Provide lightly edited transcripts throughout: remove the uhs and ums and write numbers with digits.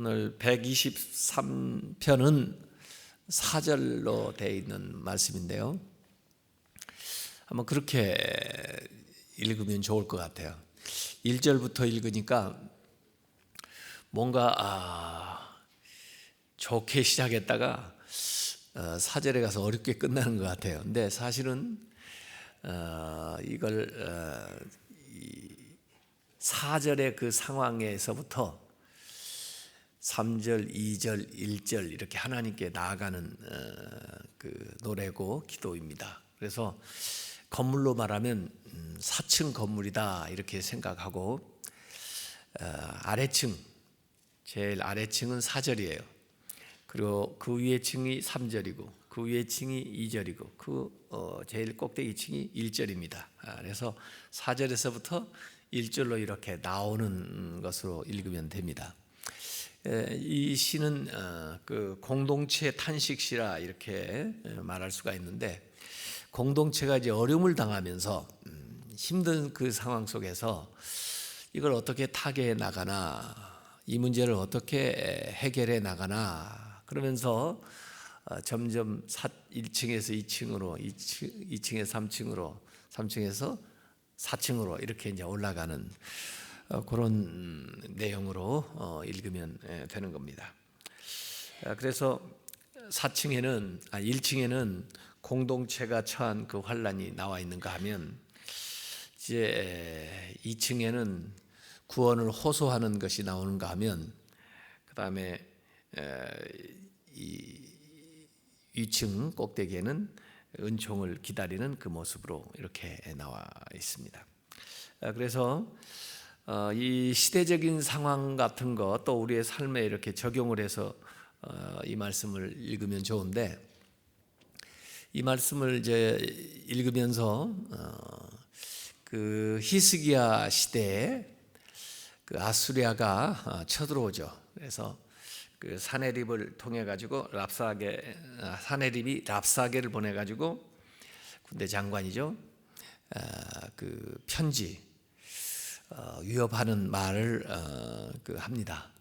오늘 123편은 4절로 되어 있는 말씀인데요. 한번 그렇게 읽으면 좋을 것 같아요. 1절부터 읽으니까 뭔가 좋게 시작했다가 4절에 가서 어렵게 끝나는 것 같아요. 근데 사실은 이걸 4절의 그 상황에서부터 3절, 2절, 1절 이렇게 하나님께 나아가는 그 노래고 기도입니다. 그래서 건물로 말하면 4층 건물이다 이렇게 생각하고 아래층, 제일 아래층은 4절이에요. 그리고 그 위에 층이 3절이고 그 위에 층이 2절이고 그 제일 꼭대기 층이 1절입니다. 그래서 4절에서부터 1절로 이렇게 나오는 것으로 읽으면 됩니다. 이 시는 그 공동체 탄식시라 이렇게 말할 수가 있는데, 공동체가 이제 어려움을 당하면서 힘든 그 상황 속에서 이걸 어떻게 타개해 나가나, 이 문제를 어떻게 해결해 나가나 그러면서 점점 1층에서 2층으로, 2층에서 3층으로, 3층에서 4층으로 이렇게 이제 올라가는 그런 내용으로 읽으면 되는 겁니다. 그래서 1층에는 공동체가 처한 그 환란이 나와 있는가 하면, 이제 2층에는 구원을 호소하는 것이 나오는가 하면, 그 다음에 이 위층 꼭대기에는 은총을 기다리는 그 모습으로 이렇게 나와 있습니다. 그래서 이 시대적인 상황 같은 거 또 우리의 삶에 이렇게 적용을 해서 이 말씀을 읽으면 좋은데, 이 말씀을 이제 읽으면서 그 히스기야 시대에 그 아수리아가 쳐들어오죠. 그래서 그 사네립을 통해 가지고 사네립이 랍사게를 보내 가지고, 군대 장관이죠. 그 편지 위협하는 말을 합니다.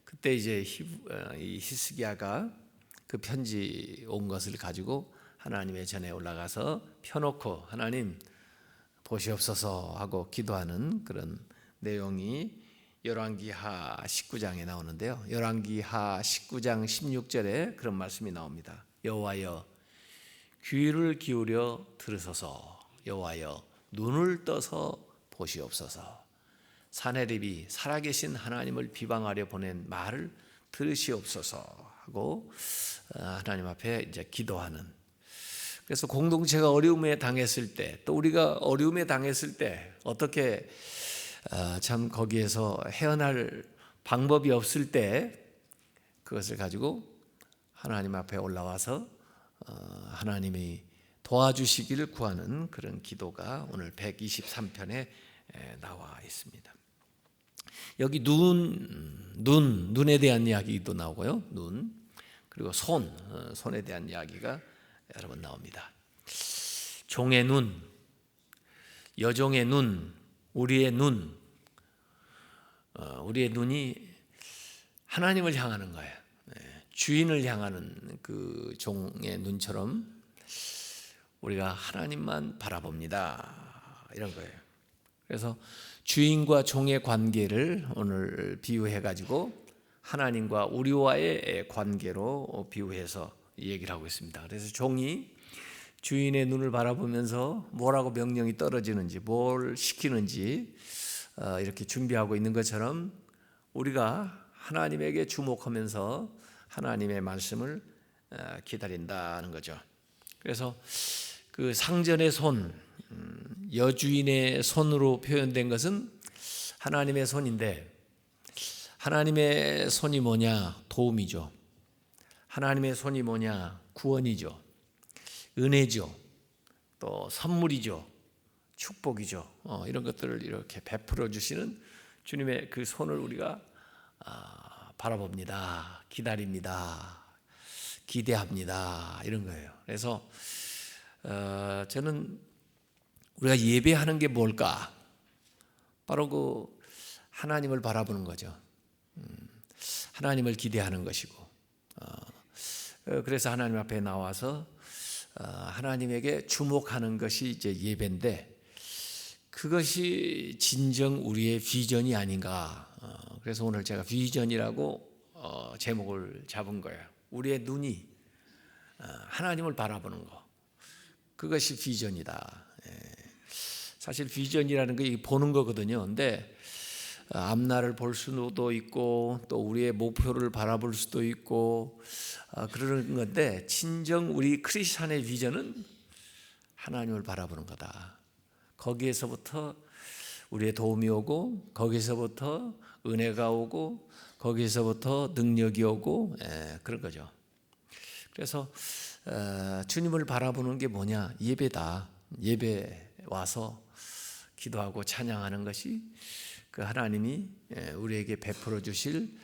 그때 이제 이 히스기야가 그 편지 온 것을 가지고 하나님의 전에 올라가서 펴놓고 하나님 보시옵소서 하고 기도하는 그런 내용이 열왕기하 19장에 나오는데요. 열왕기하 19장 16절에 그런 말씀이 나옵니다. 여호와여 귀를 기울여 들으소서, 여호와여 눈을 떠서 보시옵소서. 사네립이 살아계신 하나님을 비방하려 보낸 말을 들으시옵소서 하고 하나님 앞에 이제 기도하는. 그래서 공동체가 어려움에 당했을 때, 또 우리가 어려움에 당했을 때 어떻게 참 거기에서 헤어날 방법이 없을 때 그것을 가지고 하나님 앞에 올라와서 하나님이 도와주시기를 구하는 그런 기도가 오늘 123편에 나와 있습니다. 여기 눈에 대한 이야기도 나오고요. 눈, 그리고 손에 대한 이야기가 여러 번 나옵니다. 종의 눈, 여종의 눈, 우리의 눈, 우리의 눈이 하나님을 향하는 거예요. 주인을 향하는 그 종의 눈처럼 우리가 하나님만 바라봅니다, 이런 거예요. 그래서 주인과 종의 관계를 오늘 비유해 가지고 하나님과 우리와의 관계로 비유해서 얘기를 하고 있습니다. 그래서 종이 주인의 눈을 바라보면서 뭐라고 명령이 떨어지는지, 뭘 시키는지 이렇게 준비하고 있는 것처럼 우리가 하나님에게 주목하면서 하나님의 말씀을 기다린다는 거죠. 그래서 그 상전의 손, 여주인의 손으로 표현된 것은 하나님의 손인데, 하나님의 손이 뭐냐? 도움이죠. 하나님의 손이 뭐냐? 구원이죠. 은혜죠. 또 선물이죠. 축복이죠. 이런 것들을 이렇게 베풀어 주시는 주님의 그 손을 우리가 바라봅니다. 기다립니다. 기대합니다. 이런 거예요. 그래서 저는 우리가 예배하는 게 뭘까? 바로 그 하나님을 바라보는 거죠. 하나님을 기대하는 것이고, 그래서 하나님 앞에 나와서 하나님에게 주목하는 것이 이제 예배인데, 그것이 진정 우리의 비전이 아닌가. 그래서 오늘 제가 비전이라고 제목을 잡은 거예요. 우리의 눈이 하나님을 바라보는 거, 그것이 비전이다. 사실 비전이라는 게 보는 거거든요. 근데 앞날을 볼 수도 있고 또 우리의 목표를 바라볼 수도 있고 그러는 건데, 진정 우리 크리스찬의 비전은 하나님을 바라보는 거다. 거기에서부터 우리의 도움이 오고, 거기에서부터 은혜가 오고, 거기에서부터 능력이 오고, 그런 거죠. 그래서 주님을 바라보는 게 뭐냐? 예배다. 예배 와서 기도하고 찬양하는 것이 그 하나님이 우리에게 베풀어 주실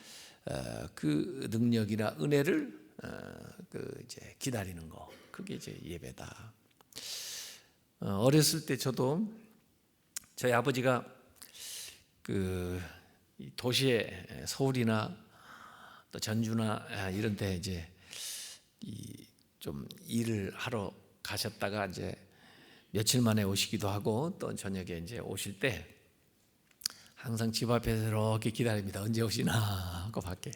그 능력이나 은혜를 이제 기다리는 거, 그게 이제 예배다. 어렸을 때 저도 저희 아버지가 그 도시에 서울이나 또 전주나 이런 데 이제 좀 일을 하러 가셨다가 이제 며칠 만에 오시기도 하고, 또 저녁에 이제 오실 때 항상 집 앞에서 이렇게 기다립니다. 언제 오시나 하고 밖에.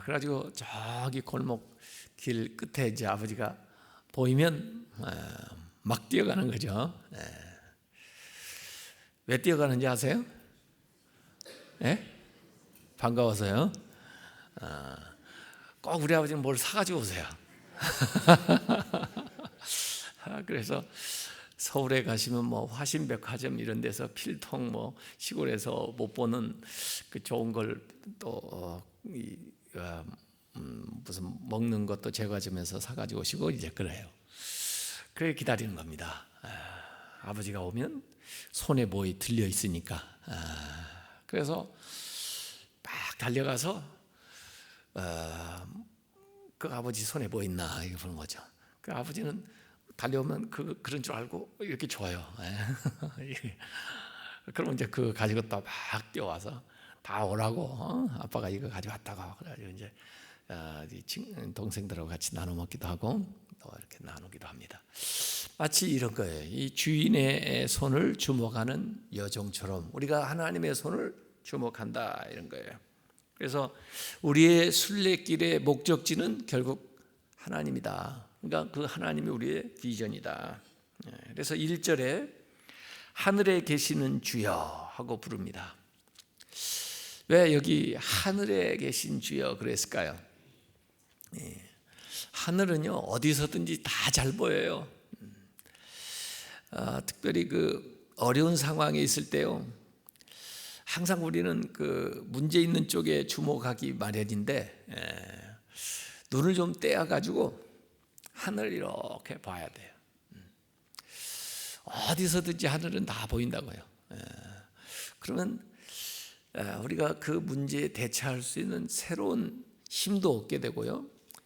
그래가지고 저기 골목 길 끝에 이제 아버지가 보이면 막 뛰어가는 거죠. 왜 뛰어가는지 아세요? 반가워서요. 꼭 우리 아버지는 뭘 사가지고 오세요. 그래서 서울에 가시면 뭐 화신백화점 이런 데서 필통, 뭐 시골에서 못 보는 그 좋은 걸 또 무슨 먹는 것도 제과점에서 사가지고 오시고 이제 그래요. 그래 기다리는 겁니다. 아버지가 오면 손에 뭐이 들려 있으니까. 그래서 막 달려가서 그 아버지 손에 뭐 있나 이거 보는 거죠. 그 아버지는 달려오면 그런 줄 알고 이렇게 줘요. 그러면 이제 그거 가지고 또 막 뛰어와서 다 오라고, 아빠가 이거 가져왔다고. 그래가지고 이제 동생들하고 같이 나눠 먹기도 하고 또 이렇게 나누기도 합니다. 마치 이런 거예요. 이 주인의 손을 주목하는 여종처럼 우리가 하나님의 손을 주목한다, 이런 거예요. 그래서 우리의 순례길의 목적지는 결국 하나님이다. 그러니까 그 하나님이 우리의 비전이다. 그래서 1절에 하늘에 계시는 주여 하고 부릅니다. 왜 여기 하늘에 계신 주여 그랬을까요? 하늘은요 어디서든지 다 잘 보여요. 특별히 그 어려운 상황에 있을 때요, 항상 우리는 그 문제 있는 쪽에 주목하기 마련인데, 눈을 좀 떼어가지고 하늘 이렇게 봐야 돼요. 어디서든지 하늘은 다 보인다고요. 그러면 우리가 그 문제에 대처할 수 있는 새로운 힘도 얻게 되고요,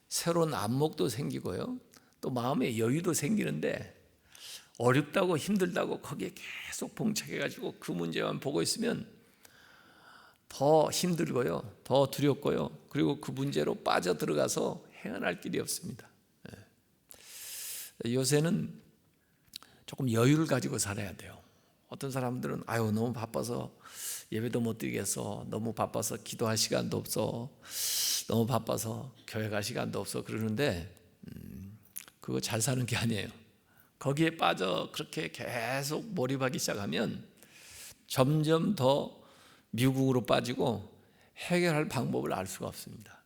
새로운 안목도 생기고요, 또 마음의 여유도 생기는데, 어렵다고 힘들다고 거기에 계속 봉착해가지고 그 문제만 보고 있으면 더 힘들고요, 더 두렵고요, 그리고 그 문제로 빠져들어가서 헤어날 길이 없습니다. 요새는 조금 여유를 가지고 살아야 돼요. 어떤 사람들은 너무 바빠서 예배도 못 드리겠어, 너무 바빠서 기도할 시간도 없어, 너무 바빠서 교회 갈 시간도 없어 그러는데, 그거 잘 사는 게 아니에요. 거기에 빠져 그렇게 계속 몰입하기 시작하면 점점 더 미국으로 빠지고 해결할 방법을 알 수가 없습니다.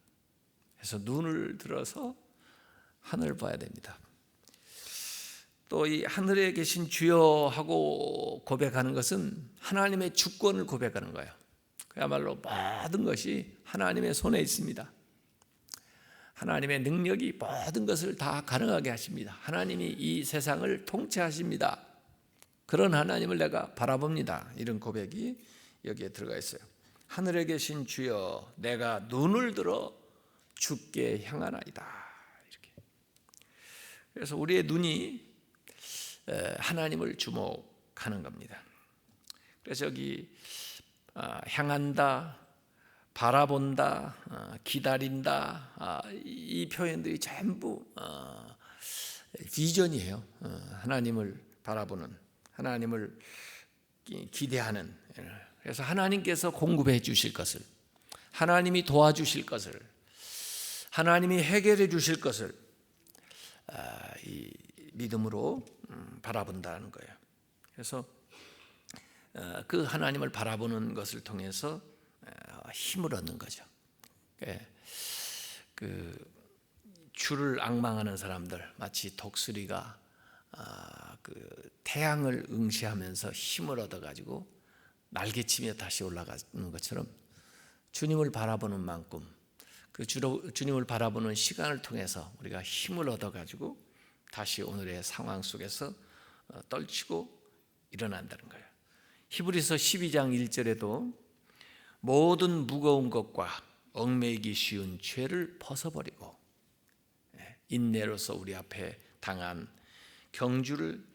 그래서 눈을 들어서 하늘을 봐야 됩니다. 또 이 하늘에 계신 주여 하고 고백하는 것은 하나님의 주권을 고백하는 거예요. 그야말로 모든 것이 하나님의 손에 있습니다. 하나님의 능력이 모든 것을 다 가능하게 하십니다. 하나님이 이 세상을 통치하십니다. 그런 하나님을 내가 바라봅니다. 이런 고백이 여기에 들어가 있어요. 하늘에 계신 주여, 내가 눈을 들어 주께 향하나이다. 이렇게. 그래서 우리의 눈이 하나님을 주목하는 겁니다. 그래서 여기 향한다, 바라본다, 기다린다, 이 표현들이 전부 비전이에요. 하나님을 바라보는, 하나님을 기대하는. 그래서 하나님께서 공급해 주실 것을, 하나님이 도와주실 것을, 하나님이 해결해 주실 것을 이 믿음으로 바라본다는 거예요. 그래서 그 하나님을 바라보는 것을 통해서 힘을 얻는 거죠. 그 주를 앙망하는 사람들, 마치 독수리가 그 태양을 응시하면서 힘을 얻어가지고 날개치며 다시 올라가는 것처럼 주님을 바라보는 만큼 그 주님을 바라보는 시간을 통해서 우리가 힘을 얻어가지고 다시 오늘의 상황 속에서 떨치고 일어난다는 거예요. 히브리서 12장 1절에도 모든 무거운 것과 얽매이기 쉬운 죄를 벗어버리고 인내로서 우리 앞에 당한 경주를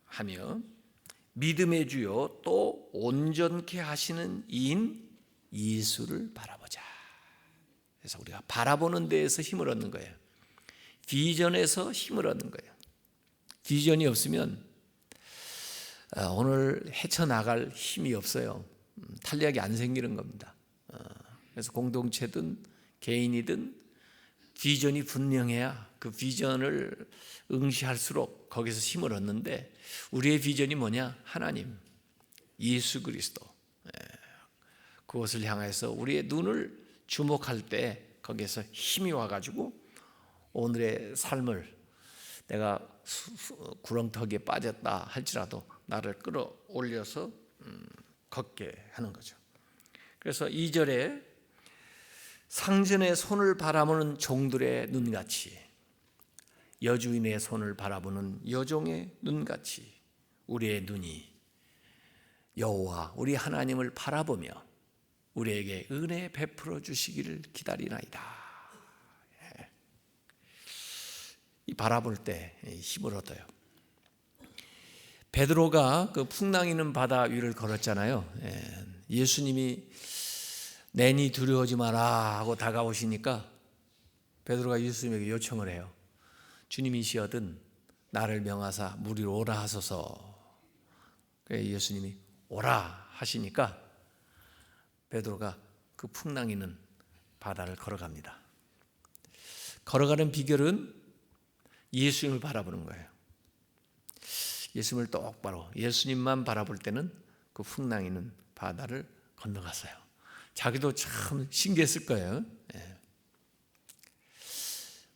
하며 믿음의 주요 또 온전케 하시는 이인 예수를 바라보자. 그래서 우리가 바라보는 데에서 힘을 얻는 거예요. 비전에서 힘을 얻는 거예요. 비전이 없으면 오늘 헤쳐나갈 힘이 없어요. 탄력이 안 생기는 겁니다. 그래서 공동체든 개인이든 비전이 분명해야 그 비전을 응시할수록 거기서 힘을 얻는데, 우리의 비전이 뭐냐? 하나님, 예수 그리스도, 그것을 향해서 우리의 눈을 주목할 때 거기에서 힘이 와가지고 오늘의 삶을, 내가 구렁텅이에 빠졌다 할지라도 나를 끌어올려서 걷게 하는 거죠. 그래서 2절에 상전의 손을 바라보는 종들의 눈같이, 여주인의 손을 바라보는 여종의 눈같이 우리의 눈이 여호와 우리 하나님을 바라보며 우리에게 은혜 베풀어 주시기를 기다리나이다. 이 바라볼 때 힘을 얻어요. 베드로가 그 풍랑이는 바다 위를 걸었잖아요. 예수님이 내니 두려워하지 마라 하고 다가오시니까 베드로가 예수님에게 요청을 해요. 주님이시여든 나를 명하사 물 위로 오라 하소서. 예수님이 오라 하시니까 베드로가 그 풍랑이는 바다를 걸어갑니다. 걸어가는 비결은 예수님을 바라보는 거예요. 예수님을 똑바로, 예수님만 바라볼 때는 그 풍랑이는 바다를 건너갔어요. 자기도 참 신기했을 거예요.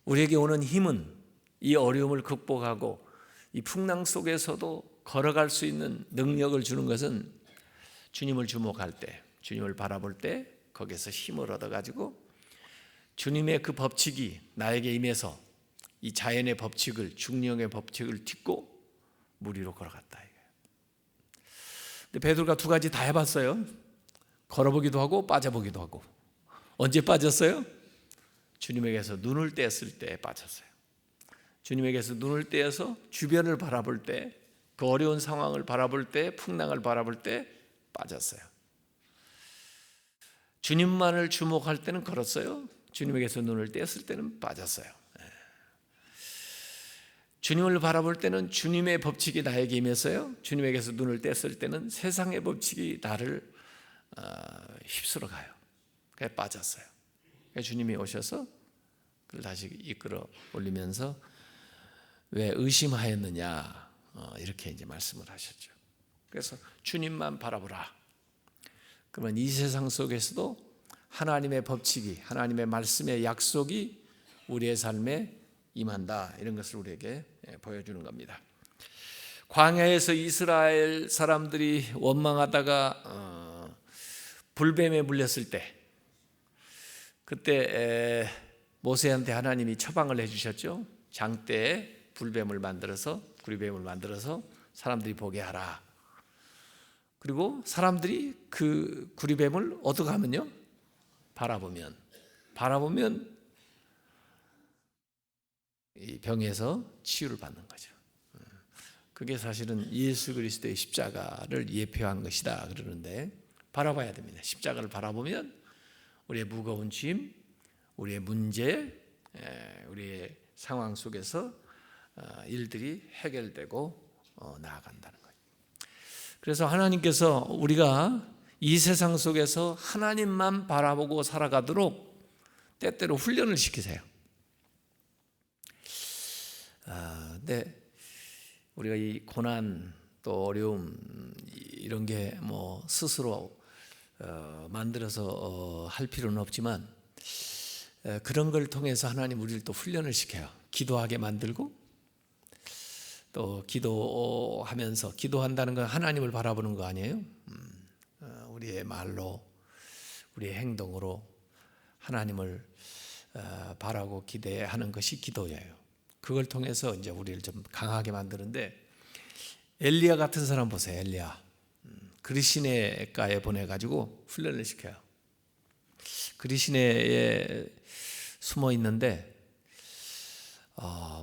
우리에게 오는 힘은 이 어려움을 극복하고 이 풍랑 속에서도 걸어갈 수 있는 능력을 주는 것은 주님을 주목할 때, 주님을 바라볼 때 거기에서 힘을 얻어가지고 주님의 그 법칙이 나에게 임해서 이 자연의 법칙을, 중력의 법칙을 딛고 물 위로 걸어갔다. 근데 베드로가 두 가지 다 해봤어요. 걸어보기도 하고 빠져보기도 하고. 언제 빠졌어요? 주님에게서 눈을 떼었을 때 빠졌어요. 주님에게서 눈을 떼어서 주변을 바라볼 때, 그 어려운 상황을 바라볼 때, 풍랑을 바라볼 때 빠졌어요. 주님만을 주목할 때는 걸었어요. 주님에게서 눈을 떼었을 때는 빠졌어요. 주님을 바라볼 때는 주님의 법칙이 나에게 임해서요. 주님에게서 눈을 뗐을 때는 세상의 법칙이 나를 휩쓸어 가요. 그래서 빠졌어요. 그래서 주님이 오셔서 그를 다시 이끌어 올리면서 왜 의심하였느냐 이렇게 이제 말씀을 하셨죠. 그래서 주님만 바라보라. 그러면 이 세상 속에서도 하나님의 법칙이, 하나님의 말씀의 약속이 우리의 삶에 임한다. 이런 것을 우리에게 보여주는 겁니다. 광야에서 이스라엘 사람들이 원망하다가 불뱀에 물렸을 때, 그때 모세한테 하나님이 처방을 해주셨죠. 장대에 불뱀을 만들어서, 구리뱀을 만들어서 사람들이 보게 하라. 그리고 사람들이 그 구리뱀을 어떻게 하면요? 바라보면 이 병에서 치유를 받는 거죠. 그게 사실은 예수 그리스도의 십자가를 예표한 것이다 그러는데, 바라봐야 됩니다. 십자가를 바라보면 우리의 무거운 짐, 우리의 문제, 우리의 상황 속에서 일들이 해결되고 나아간다는 거예요. 그래서 하나님께서 우리가 이 세상 속에서 하나님만 바라보고 살아가도록 때때로 훈련을 시키세요. 근데 우리가 이 고난 또 어려움 이런 게 뭐 스스로 만들어서 할 필요는 없지만 그런 걸 통해서 하나님 우리를 또 훈련을 시켜요. 기도하게 만들고 또 기도하면서, 기도한다는 건 하나님을 바라보는 거 아니에요? 우리의 말로, 우리의 행동으로 하나님을 바라고 기대하는 것이 기도예요. 그걸 통해서 이제 우리를 좀 강하게 만드는데, 엘리야 같은 사람 보세요. 엘리야 그리시네가에 보내가지고 훈련을 시켜요. 그리시네에 숨어 있는데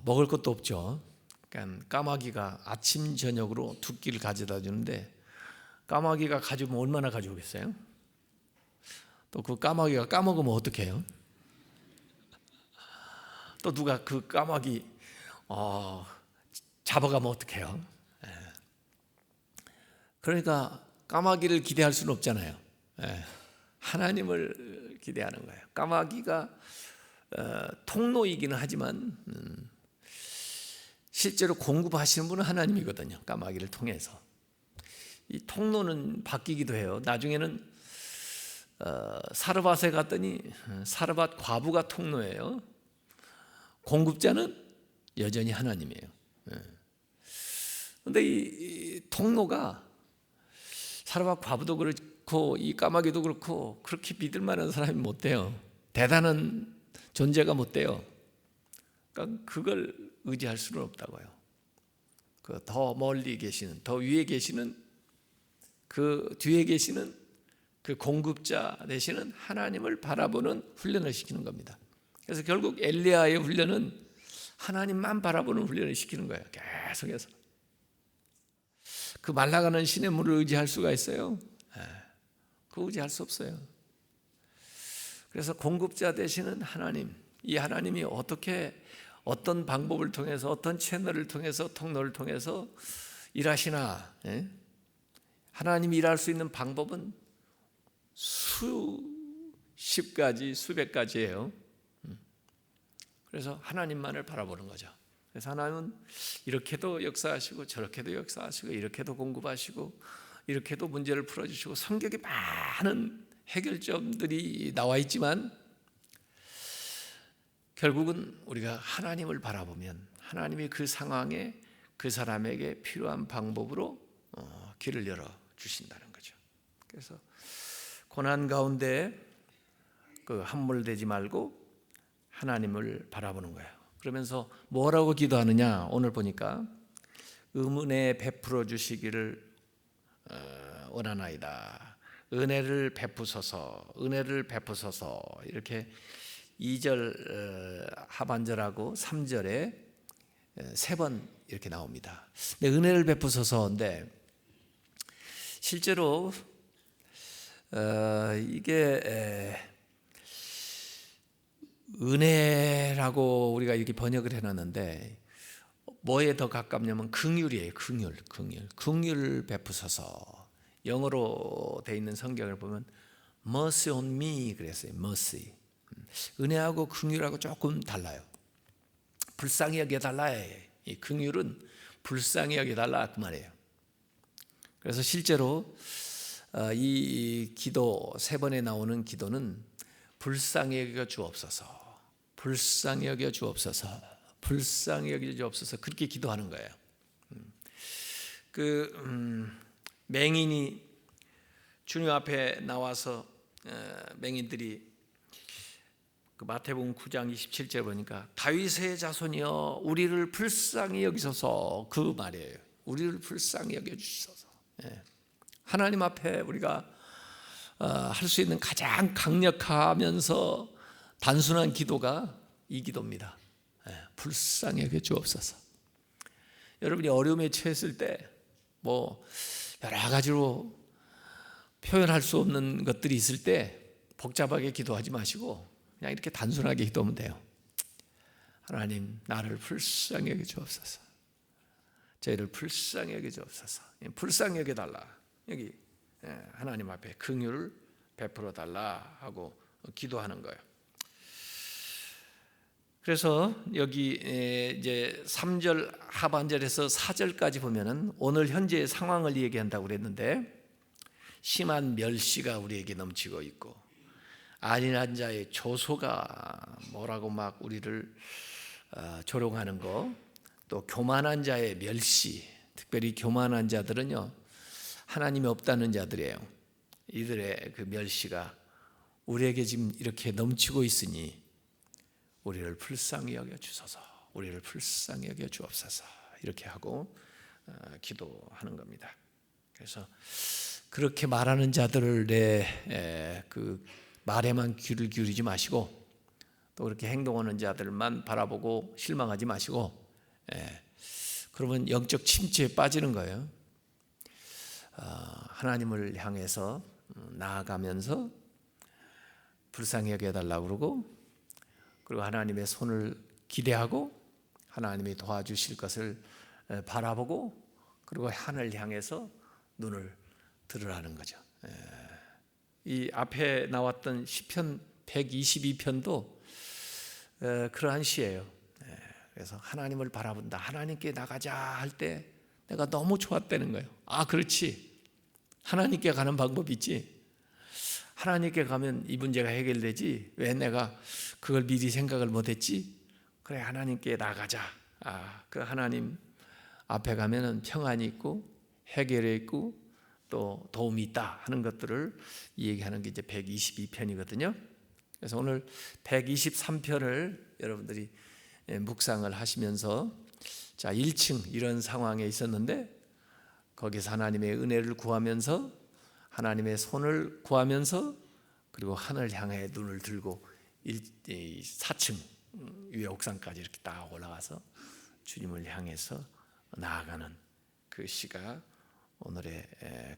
먹을 것도 없죠. 그러니까 까마귀가 아침 저녁으로 두 끼를 가져다 주는데, 까마귀가 가져오면 얼마나 가져오겠어요? 또 그 까마귀가 까먹으면 어떡해요? 또 누가 그 까마귀 잡아가면 어떡해요? 그러니까 까마귀를 기대할 수는 없잖아요. 하나님을 기대하는 거예요. 까마귀가 통로이기는 하지만 실제로 공급하시는 분은 하나님이거든요. 까마귀를 통해서. 이 통로는 바뀌기도 해요. 나중에는 사르밧에 갔더니 사르밧 과부가 통로예요. 공급자는 여전히 하나님이에요. 그런데 이 통로가 사르밧 과부도 그렇고 이 까마귀도 그렇고 그렇게 믿을 만한 사람이 못 돼요. 대단한 존재가 못 돼요. 그러니까 그걸 의지할 수는 없다고요. 그 더 멀리 계시는, 더 위에 계시는, 그 뒤에 계시는 그 공급자 되시는 하나님을 바라보는 훈련을 시키는 겁니다. 그래서 결국 엘리야의 훈련은 하나님만 바라보는 훈련을 시키는 거예요. 계속해서. 그 말라가는 시냇물을 의지할 수가 있어요? 그 의지할 수 없어요. 그래서 공급자 되시는 하나님, 이 하나님이 어떻게, 어떤 방법을 통해서, 어떤 채널을 통해서, 통로를 통해서 일하시나. 하나님이 일할 수 있는 방법은 수십 가지, 수백 가지예요. 그래서 하나님만을 바라보는 거죠. 그래서 하나님은 이렇게도 역사하시고 저렇게도 역사하시고 이렇게도 공급하시고 이렇게도 문제를 풀어주시고, 성경에 많은 해결점들이 나와 있지만 결국은 우리가 하나님을 바라보면 하나님이 그 상황에 그 사람에게 필요한 방법으로 길을 열어주신다는 거죠. 그래서 고난 가운데 그 함몰되지 말고 하나님을 바라보는 거예요. 그러면서 뭐라고 기도하느냐? 오늘 보니까 은혜 베풀어 주시기를 원하나이다. 은혜를 베푸소서, 은혜를 베푸소서. 이렇게 2절 하반절하고 3절에 3번 이렇게 나옵니다. 근데 은혜를 베푸소서인데 실제로 이게 은혜라고 우리가 이렇게 번역을 해놨는데 뭐에 더 가깝냐면 긍휼이에요. 긍휼 베푸소서. 영어로 돼 있는 성경을 보면 mercy on me 그랬어요. mercy. 은혜하고 긍휼하고 조금 달라요. 불쌍히 여겨달라. 이 긍휼은 불쌍히 여겨달라 그 말이에요. 그래서 실제로 이 기도 3번에 나오는 기도는 불쌍히 여겨 주옵소서, 불쌍히 여겨 주옵소서, 불쌍히 여겨 주옵소서, 그렇게 기도하는 거예요. 맹인이 주님 앞에 나와서 맹인들이 그 마태복음 9장 27절 보니까 다윗의 자손이여 우리를 불쌍히 여기소서, 그 말이에요. 우리를 불쌍히 여겨 주시소서. 하나님 앞에 우리가 할 수 있는 가장 강력하면서 단순한 기도가 이 기도입니다. 불쌍히 여겨 주옵소서. 여러분이 어려움에 처했을 때 뭐 여러 가지로 표현할 수 없는 것들이 있을 때 복잡하게 기도하지 마시고 그냥 이렇게 단순하게 기도하면 돼요. 하나님, 나를 불쌍히 여겨 주옵소서. 저희를 불쌍히 여겨 주옵소서. 불쌍히 여겨 달라. 여기 하나님 앞에 긍휼을 베풀어 달라 하고 기도하는 거예요. 그래서 여기 이제 3절 하반절에서 4절까지 보면은 오늘 현재의 상황을 얘기한다고 그랬는데, 심한 멸시가 우리에게 넘치고 있고, 안일한 자의 조소가 뭐라고 막 우리를 조롱하는 거, 또 교만한 자의 멸시, 특별히 교만한 자들은요, 하나님이 없다는 자들이에요. 이들의 그 멸시가 우리에게 지금 이렇게 넘치고 있으니 우리를 불쌍히 여겨 주소서, 우리를 불쌍히 여겨 주옵소서, 이렇게 하고 기도하는 겁니다. 그래서 그렇게 말하는 자들의 그 말에만 귀를 기울이지 마시고, 또 그렇게 행동하는 자들만 바라보고 실망하지 마시고, 그러면 영적 침체에 빠지는 거예요. 하나님을 향해서 나아가면서 불쌍히 여겨달라고 그러고, 그리고 하나님의 손을 기대하고 하나님이 도와주실 것을 바라보고, 그리고 하늘을 향해서 눈을 들으라는 거죠. 이 앞에 나왔던 시편 122편도 그러한 시예요. 그래서 하나님을 바라본다, 하나님께 나가자 할 때 내가 너무 좋았다는 거예요. 아, 그렇지, 하나님께 가는 방법이 있지. 하나님께 가면 이 문제가 해결되지. 왜 내가 그걸 미리 생각을 못했지? 그래, 하나님께 나가자. 그 하나님 앞에 가면은 평안이 있고 해결이 있고 또 도움이 있다 하는 것들을 얘기하는 게 이제 122편이거든요. 그래서 오늘 123편을 여러분들이 묵상을 하시면서, 자, 1층 이런 상황에 있었는데 거기서 하나님의 은혜를 구하면서, 하나님의 손을 구하면서, 그리고 하늘 향해 눈을 들고 4층 위에 옥상까지 이렇게 딱 올라가서 주님을 향해서 나아가는 그 시가 오늘의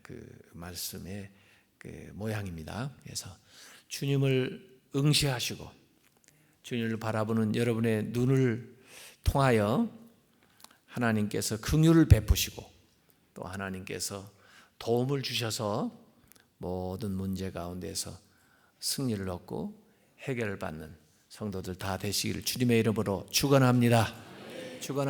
그 말씀의 그 모양입니다. 그래서 주님을 응시하시고 주님을 바라보는 여러분의 눈을 통하여 하나님께서 긍휼을 베푸시고, 또 하나님께서 도움을 주셔서 모든 문제 가운데서 승리를 얻고 해결을 받는 성도들 다 되시기를 주님의 이름으로 축원합니다. 축원합니다.